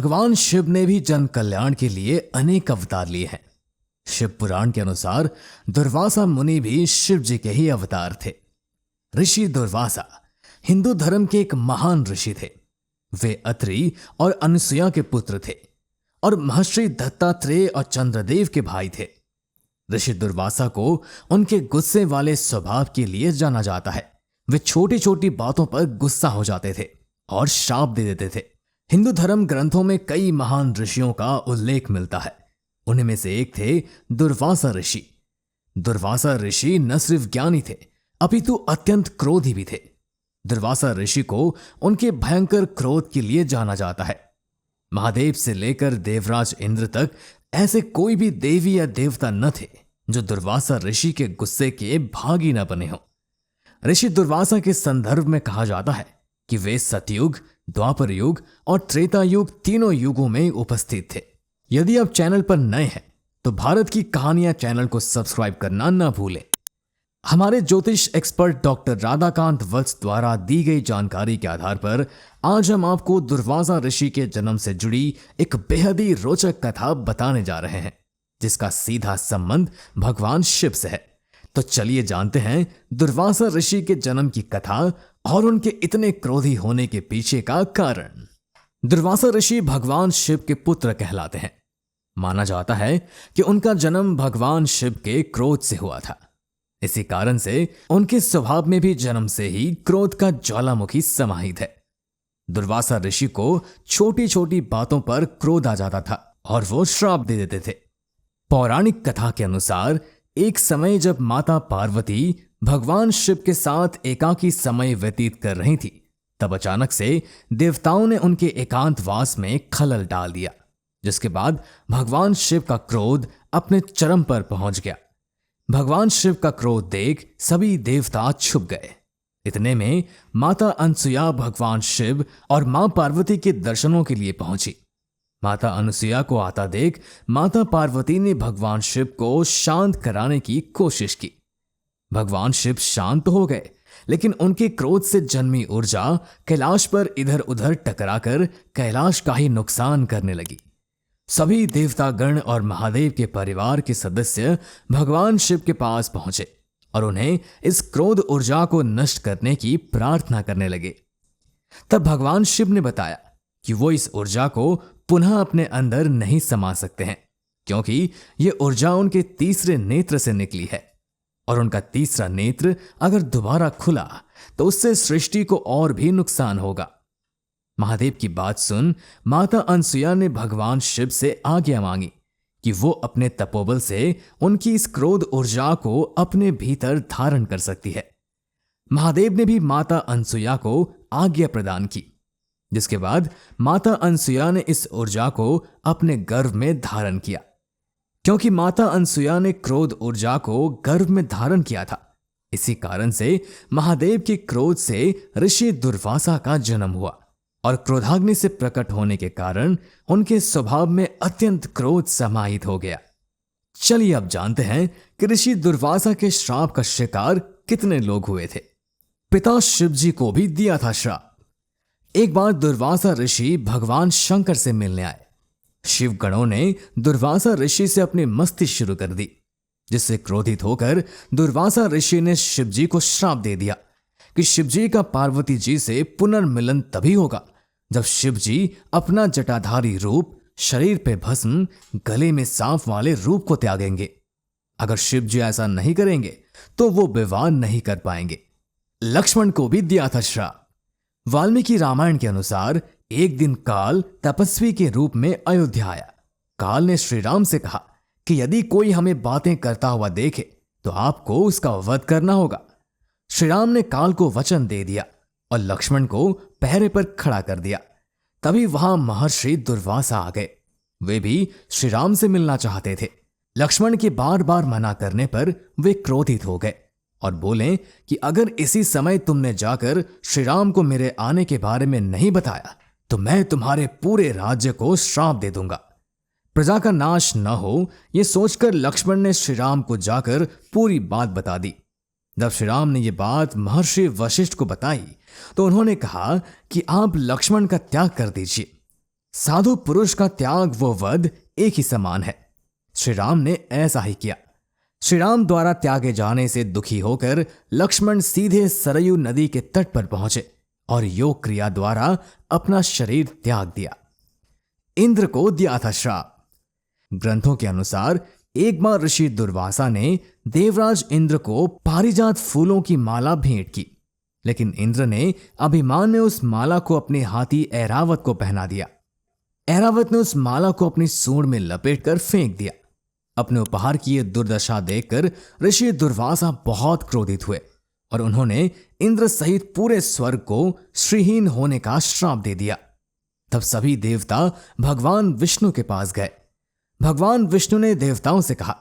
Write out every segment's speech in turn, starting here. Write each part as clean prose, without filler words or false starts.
भगवान शिव ने भी जन कल्याण के लिए अनेक अवतार लिए हैं। शिव पुराण के अनुसार दुर्वासा मुनि भी शिव जी के ही अवतार थे। ऋषि दुर्वासा हिंदू धर्म के एक महान ऋषि थे। वे अत्रि और अनुसुया के पुत्र थे और महर्षि दत्तात्रेय और चंद्रदेव के भाई थे। ऋषि दुर्वासा को उनके गुस्से वाले स्वभाव के लिए जाना जाता है। वे छोटी छोटी बातों पर गुस्सा हो जाते थे और शाप दे देते थे। हिंदू धर्म ग्रंथों में कई महान ऋषियों का उल्लेख मिलता है। उन्हीं में से एक थे दुर्वासा ऋषि। दुर्वासा ऋषि न सिर्फ ज्ञानी थे अपितु अत्यंत क्रोधी भी थे। दुर्वासा ऋषि को उनके भयंकर क्रोध के लिए जाना जाता है। महादेव से लेकर देवराज इंद्र तक ऐसे कोई भी देवी या देवता न थे जो दुर्वासा ऋषि के गुस्से के भागी न बने हों। ऋषि दुर्वासा के संदर्भ में कहा जाता है कि वे सतयुग, द्वापर युग और त्रेता युग तीनों युगों में उपस्थित थे। यदि आप चैनल पर नए हैं तो भारत की कहानियां चैनल को सब्सक्राइब करना न भूलें। हमारे ज्योतिष एक्सपर्ट डॉक्टर राधाकांत वत्स द्वारा दी गई जानकारी के आधार पर आज हम आपको दुर्वासा ऋषि के जन्म से जुड़ी एक बेहद ही रोचक कथा बताने जा रहे हैं, जिसका सीधा संबंध भगवान शिव से है। तो चलिए जानते हैं दुर्वासा ऋषि के जन्म की कथा और उनके इतने क्रोधी होने के पीछे का कारण। दुर्वासा ऋषि भगवान शिव के पुत्र कहलाते हैं। माना जाता है कि उनका जन्म भगवान शिव के क्रोध से हुआ था। इसी कारण से उनके स्वभाव में भी जन्म से ही क्रोध का ज्वालामुखी समाहित है। दुर्वासा ऋषि को छोटी छोटी बातों पर क्रोध आ जाता था और वो श्राप दे देते थे। पौराणिक कथा के अनुसार एक समय जब माता पार्वती भगवान शिव के साथ एकाकी समय व्यतीत कर रही थी, तब अचानक से देवताओं ने उनके एकांतवास में खलल डाल दिया, जिसके बाद भगवान शिव का क्रोध अपने चरम पर पहुंच गया। भगवान शिव का क्रोध देख सभी देवता छुप गए। इतने में माता अनसुया भगवान शिव और मां पार्वती के दर्शनों के लिए पहुंची। माता अनसुया को आता देख माता पार्वती ने भगवान शिव को शांत कराने की कोशिश की। भगवान शिव शांत हो गए, लेकिन उनके क्रोध से जन्मी ऊर्जा कैलाश पर इधर उधर टकराकर कैलाश का ही नुकसान करने लगी। सभी देवतागण और महादेव के परिवार के सदस्य भगवान शिव के पास पहुंचे और उन्हें इस क्रोध ऊर्जा को नष्ट करने की प्रार्थना करने लगे। तब भगवान शिव ने बताया कि वो इस ऊर्जा को पुनः अपने अंदर नहीं समा सकते हैं, क्योंकि ये ऊर्जा उनके तीसरे नेत्र से निकली है और उनका तीसरा नेत्र अगर दोबारा खुला तो उससे सृष्टि को और भी नुकसान होगा। महादेव की बात सुन माता अनसुया ने भगवान शिव से आज्ञा मांगी कि वो अपने तपोबल से उनकी इस क्रोध ऊर्जा को अपने भीतर धारण कर सकती है। महादेव ने भी माता अनसुया को आज्ञा प्रदान की, जिसके बाद माता अनसुया ने इस ऊर्जा को अपने गर्भ में धारण किया। क्योंकि माता अनसुया ने क्रोध ऊर्जा को गर्भ में धारण किया था, इसी कारण से महादेव के क्रोध से ऋषि दुर्वासा का जन्म हुआ और क्रोधाग्नि से प्रकट होने के कारण उनके स्वभाव में अत्यंत क्रोध समाहित हो गया। चलिए अब जानते हैं कि ऋषि दुर्वासा के श्राप का शिकार कितने लोग हुए थे। पिता शिव जी को भी दिया था श्राप। एक बार दुर्वासा ऋषि भगवान शंकर से मिलने आए। शिव गणों ने दुर्वासा ऋषि से अपनी मस्ती शुरू कर दी, जिससे क्रोधित होकर दुर्वासा ऋषि ने शिव जी को श्राप दे दिया कि शिव जी का पार्वती जी से पुनर्मिलन तभी होगा जब शिव जी अपना जटाधारी रूप, शरीर पे भस्म, गले में सांप वाले रूप को त्यागेंगे। अगर शिव जी ऐसा नहीं करेंगे तो वो विवाह नहीं कर पाएंगे। लक्ष्मण को भी दिया था श्राप। वाल्मीकि रामायण के अनुसार एक दिन काल तपस्वी के रूप में अयोध्या आया। काल ने श्री राम से कहा कि यदि कोई हमें बातें करता हुआ देखे तो आपको उसका वध करना होगा। श्री राम ने काल को वचन दे दिया और लक्ष्मण को पहरे पर खड़ा कर दिया। तभी वहां महर्षि दुर्वासा आ गए। वे भी श्री राम से मिलना चाहते थे। लक्ष्मण के बार बार मना करने पर वे क्रोधित हो गए और बोले कि अगर इसी समय तुमने जाकर श्री राम को मेरे आने के बारे में नहीं बताया तो मैं तुम्हारे पूरे राज्य को श्राप दे दूंगा। प्रजा का नाश न हो, यह सोचकर लक्ष्मण ने श्री राम को जाकर पूरी बात बता दी। जब श्री राम ने यह बात महर्षि वशिष्ठ को बताई तो उन्होंने कहा कि आप लक्ष्मण का त्याग कर दीजिए। साधु पुरुष का त्याग व वध एक ही समान है। श्री राम ने ऐसा ही किया। श्री राम द्वारा त्यागे जाने से दुखी होकर लक्ष्मण सीधे सरयू नदी के तट पर पहुंचे और योग क्रिया द्वारा अपना शरीर त्याग दिया। इंद्र को दिया था श्राप। ग्रंथों के अनुसार एक बार ऋषि दुर्वासा ने देवराज इंद्र को पारिजात फूलों की माला भेंट की, लेकिन इंद्र ने अभिमान में उस माला को अपने हाथी ऐरावत को पहना दिया। ऐरावत ने उस माला को अपनी सूंड में लपेटकर फेंक दिया। अपने उपहार की यह दुर्दशा देखकर ऋषि दुर्वासा बहुत क्रोधित हुए और उन्होंने इंद्र सहित पूरे स्वर्ग को श्रीहीन होने का श्राप दे दिया। तब सभी देवता भगवान विष्णु के पास गए। भगवान विष्णु ने देवताओं से कहा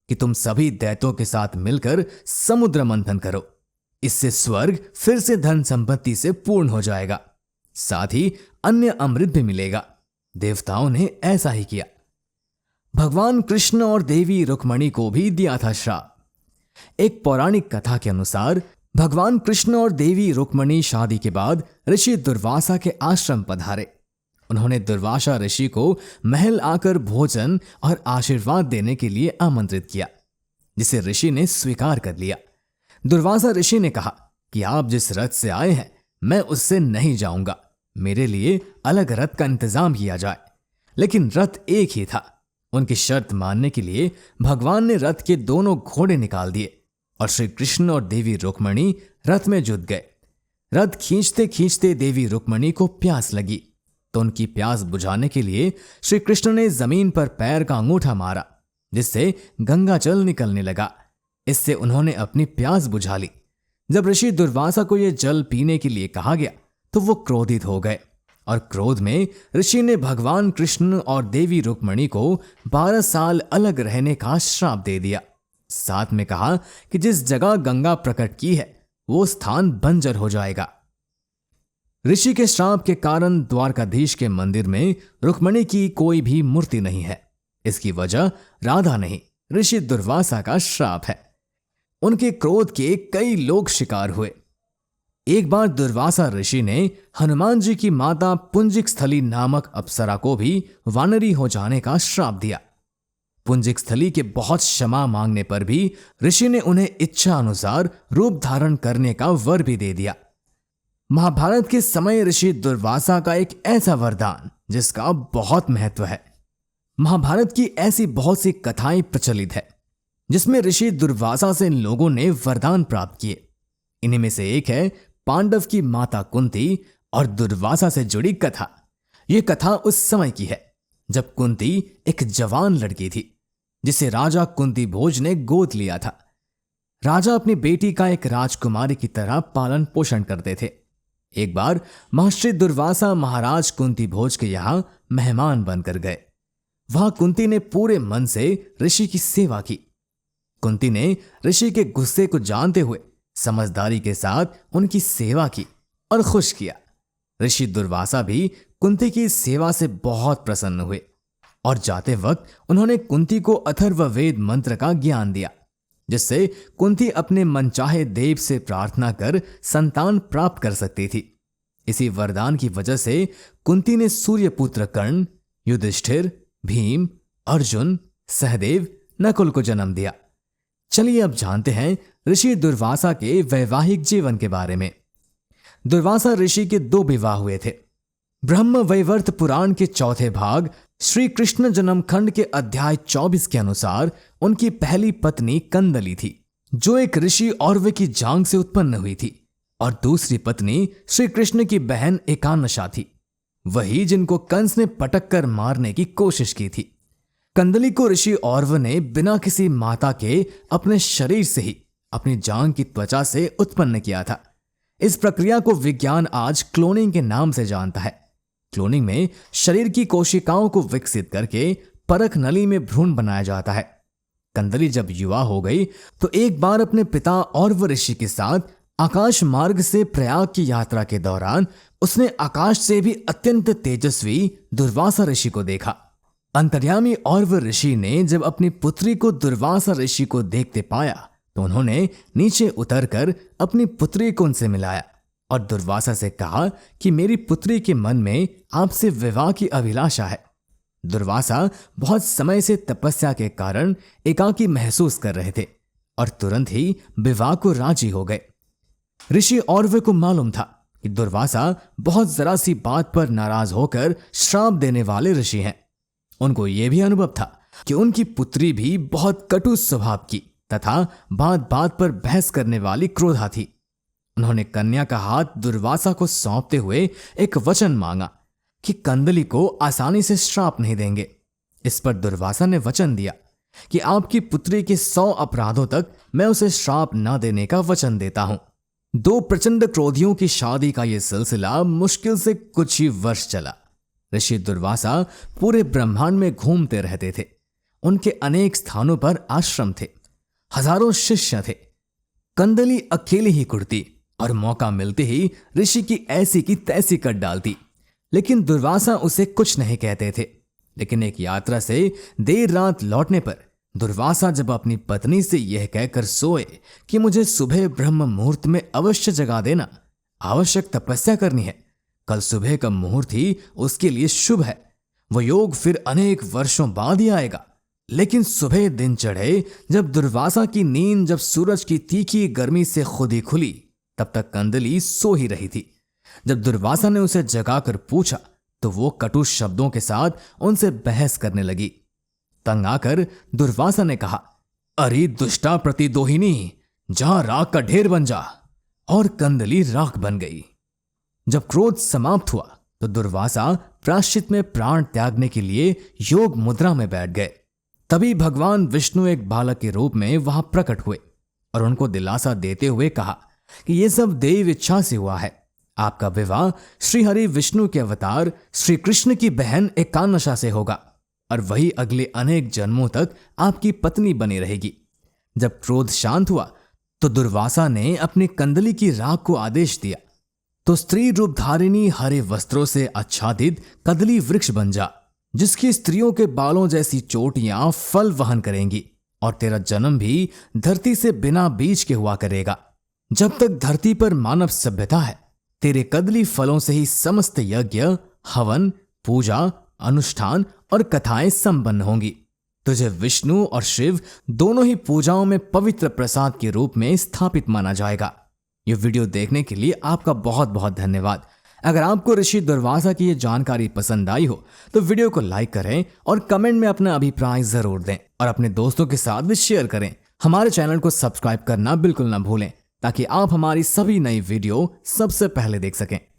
कि तुम सभी दैत्यों के साथ मिलकर समुद्र मंथन करो, इससे स्वर्ग फिर से धन संपत्ति से पूर्ण हो जाएगा, साथ ही अन्य अमृत भी मिलेगा। देवताओं ने ऐसा ही किया। भगवान कृष्ण और देवी रुक्मणी को भी दिया था श्राप। एक पौराणिक कथा के अनुसार भगवान कृष्ण और देवी रुक्मणी शादी के बाद ऋषि दुर्वासा के आश्रम पधारे। उन्होंने दुर्वासा ऋषि को महल आकर भोजन और आशीर्वाद देने के लिए आमंत्रित किया, जिसे ऋषि ने स्वीकार कर लिया। दुर्वासा ऋषि ने कहा कि आप जिस रथ से आए हैं मैं उससे नहीं जाऊंगा, मेरे लिए अलग रथ का इंतजाम किया जाए। लेकिन रथ एक ही था। उनकी शर्त मानने के लिए भगवान ने रथ के दोनों घोड़े निकाल दिए और श्री कृष्ण और देवी रुक्मणी रथ में जुट गए। रथ खींचते खींचते देवी रुक्मणी को प्यास लगी, तो उनकी प्यास बुझाने के लिए श्री कृष्ण ने जमीन पर पैर का अंगूठा मारा, जिससे गंगा जल निकलने लगा। इससे उन्होंने अपनी प्यास बुझा ली। जब ऋषि दुर्वासा को यह जल पीने के लिए कहा गया तो वो क्रोधित हो गए और क्रोध में ऋषि ने भगवान कृष्ण और देवी रुक्मणी को 12 साल अलग रहने का श्राप दे दिया। साथ में कहा कि जिस जगह गंगा प्रकट की है वो स्थान बंजर हो जाएगा। ऋषि के श्राप के कारण द्वारकाधीश के मंदिर में रुक्मणी की कोई भी मूर्ति नहीं है। इसकी वजह राधा नहीं, ऋषि दुर्वासा का श्राप है। उनके क्रोध के कई लोग शिकार हुए। एक बार दुर्वासा ऋषि ने हनुमान जी की माता पुंजिक स्थली नामक अप्सरा को भी वानरी हो जाने का श्राप दिया। पुंजिक स्थली के बहुत क्षमा मांगने पर भी ऋषि ने उन्हें इच्छा अनुसार रूप धारण करने का वर भी दे दिया। महाभारत के समय ऋषि दुर्वासा का एक ऐसा वरदान जिसका बहुत महत्व है। महाभारत की ऐसी बहुत सी कथाएं प्रचलित है जिसमें ऋषि दुर्वासा से इन लोगों ने वरदान प्राप्त किए। इन्हीं में से एक है पांडव की माता कुंती और दुर्वासा से जुड़ी कथा। यह कथा उस समय की है जब कुंती एक जवान लड़की थी जिसे राजा कुंती भोज ने गोद लिया था। राजा अपनी बेटी का एक राजकुमारी की तरह पालन पोषण करते थे। एक बार महर्षि दुर्वासा महाराज कुंती भोज के यहां मेहमान बनकर गए। वहां कुंती ने पूरे मन से ऋषि की सेवा की। कुंती ने ऋषि के गुस्से को जानते हुए समझदारी के साथ उनकी सेवा की और खुश किया। ऋषि दुर्वासा भी कुंती की सेवा से बहुत प्रसन्न हुए और जाते वक्त उन्होंने कुंती को अथर्ववेद मंत्र का ज्ञान दिया, जिससे कुंती अपने मनचाहे देव से प्रार्थना कर संतान प्राप्त कर सकती थी। इसी वरदान की वजह से कुंती ने सूर्यपुत्र कर्ण, युधिष्ठिर, भीम, अर्जुन, सहदेव, नकुल को जन्म दिया। चलिए अब जानते हैं ऋषि दुर्वासा के वैवाहिक जीवन के बारे में। दुर्वासा ऋषि के 2 विवाह हुए थे। ब्रह्म वैवर्त पुराण के 4थे भाग श्री कृष्ण जन्म खंड के अध्याय 24 के अनुसार उनकी पहली पत्नी कंदली थी, जो एक ऋषि औरव की जांग से उत्पन्न हुई थी, और दूसरी पत्नी श्री कृष्ण की बहन एकानशा थी, वही जिनको कंस ने पटक कर मारने की कोशिश की थी। कंदली को ऋषि औरव ने बिना किसी माता के अपने शरीर से ही अपनी जांग की त्वचा से उत्पन्न किया था। इस प्रक्रिया को विज्ञान आज क्लोनिंग के नाम से जानता है। क्लोनिंग में शरीर की कोशिकाओं को विकसित करके परख नली में भ्रूण बनाया जाता है। कंदली जब युवा हो गई तो एक बार अपने पिता औरव ऋषि के साथ आकाश मार्ग से प्रयाग की यात्रा के दौरान उसने आकाश से भी अत्यंत तेजस्वी दुर्वासा ऋषि को देखा। अंतर्यामी औरव ऋषि ने जब अपनी पुत्री को दुर्वासा ऋषि को देखते पाया तो उन्होंने नीचे उतरकर अपनी पुत्री को उनसे मिलाया और दुर्वासा से कहा कि मेरी पुत्री के मन में आपसे विवाह की अभिलाषा है। दुर्वासा बहुत समय से तपस्या के कारण एकाकी महसूस कर रहे थे और तुरंत ही विवाह को राजी हो गए। ऋषि औरवे को मालूम था कि दुर्वासा बहुत जरा सी बात पर नाराज होकर श्राप देने वाले ऋषि हैं। उनको यह भी अनुभव था कि उनकी पुत्री भी बहुत कटु स्वभाव की तथा बात बात पर बहस करने वाली क्रोधा थी। उन्होंने कन्या का हाथ दुर्वासा को सौंपते हुए एक वचन मांगा कि कंदली को आसानी से श्राप नहीं देंगे। इस पर दुर्वासा ने वचन दिया कि आपकी पुत्री के 100 अपराधों तक मैं उसे श्राप न देने का वचन देता हूं। 2 प्रचंड क्रोधियों की शादी का यह सिलसिला मुश्किल से कुछ ही वर्ष चला। ऋषि दुर्वासा पूरे ब्रह्मांड में घूमते रहते थे। उनके अनेक स्थानों पर आश्रम थे, हजारों शिष्य थे। कंदली अकेली ही कुड़ती और मौका मिलते ही ऋषि की ऐसी की तैसी कर डालती, लेकिन दुर्वासा उसे कुछ नहीं कहते थे। लेकिन एक यात्रा से देर रात लौटने पर दुर्वासा जब अपनी पत्नी से यह कहकर सोए कि मुझे सुबह ब्रह्म मुहूर्त में अवश्य जगा देना, आवश्यक तपस्या करनी है, कल सुबह का मुहूर्त ही उसके लिए शुभ है, वो योग फिर अनेक वर्षों बाद ही आएगा। लेकिन सुबह दिन चढ़े, जब दुर्वासा की नींद जब सूरज की तीखी गर्मी से खुद ही खुली, तब तक कंदली सो ही रही थी। जब दुर्वासा ने उसे जगाकर पूछा तो वो कटु शब्दों के साथ उनसे बहस करने लगी। तंग आकर दुर्वासा ने कहा, अरे दुष्टा प्रतिदोहिनी, जहां राख का ढेर बन जा। और कंदली राख बन गई। जब क्रोध समाप्त हुआ तो दुर्वासा प्रायश्चित में प्राण त्यागने के लिए योग मुद्रा में बैठ गए। तभी भगवान विष्णु एक बालक के रूप में वहां प्रकट हुए और उनको दिलासा देते हुए कहा कि यह सब देव इच्छा से हुआ है। आपका विवाह श्री हरि विष्णु के अवतार श्री कृष्ण की बहन एकानशा से होगा और वही अगले अनेक जन्मों तक आपकी पत्नी बनी रहेगी। जब क्रोध शांत हुआ तो दुर्वासा ने अपनी कंदली की राख को आदेश दिया, तो स्त्री रूप धारिणी हरे वस्त्रों से आच्छादित कदली वृक्ष बन जा, जिसकी स्त्रियों के बालों जैसी चोटियां फल वहन करेंगी और तेरा जन्म भी धरती से बिना बीज के हुआ करेगा। जब तक धरती पर मानव सभ्यता है, तेरे कदली फलों से ही समस्त यज्ञ, हवन, पूजा, अनुष्ठान और कथाएं संपन्न होंगी। तुझे विष्णु और शिव दोनों ही पूजाओं में पवित्र प्रसाद के रूप में स्थापित माना जाएगा। यह वीडियो देखने के लिए आपका बहुत बहुत धन्यवाद। अगर आपको ऋषि दुर्वासा की यह जानकारी पसंद आई हो तो वीडियो को लाइक करें और कमेंट में अपना अभिप्राय जरूर दें और अपने दोस्तों के साथ भी शेयर करें। हमारे चैनल को सब्सक्राइब करना बिल्कुल ना भूलें ताकि आप हमारी सभी नई वीडियो सबसे पहले देख सकें।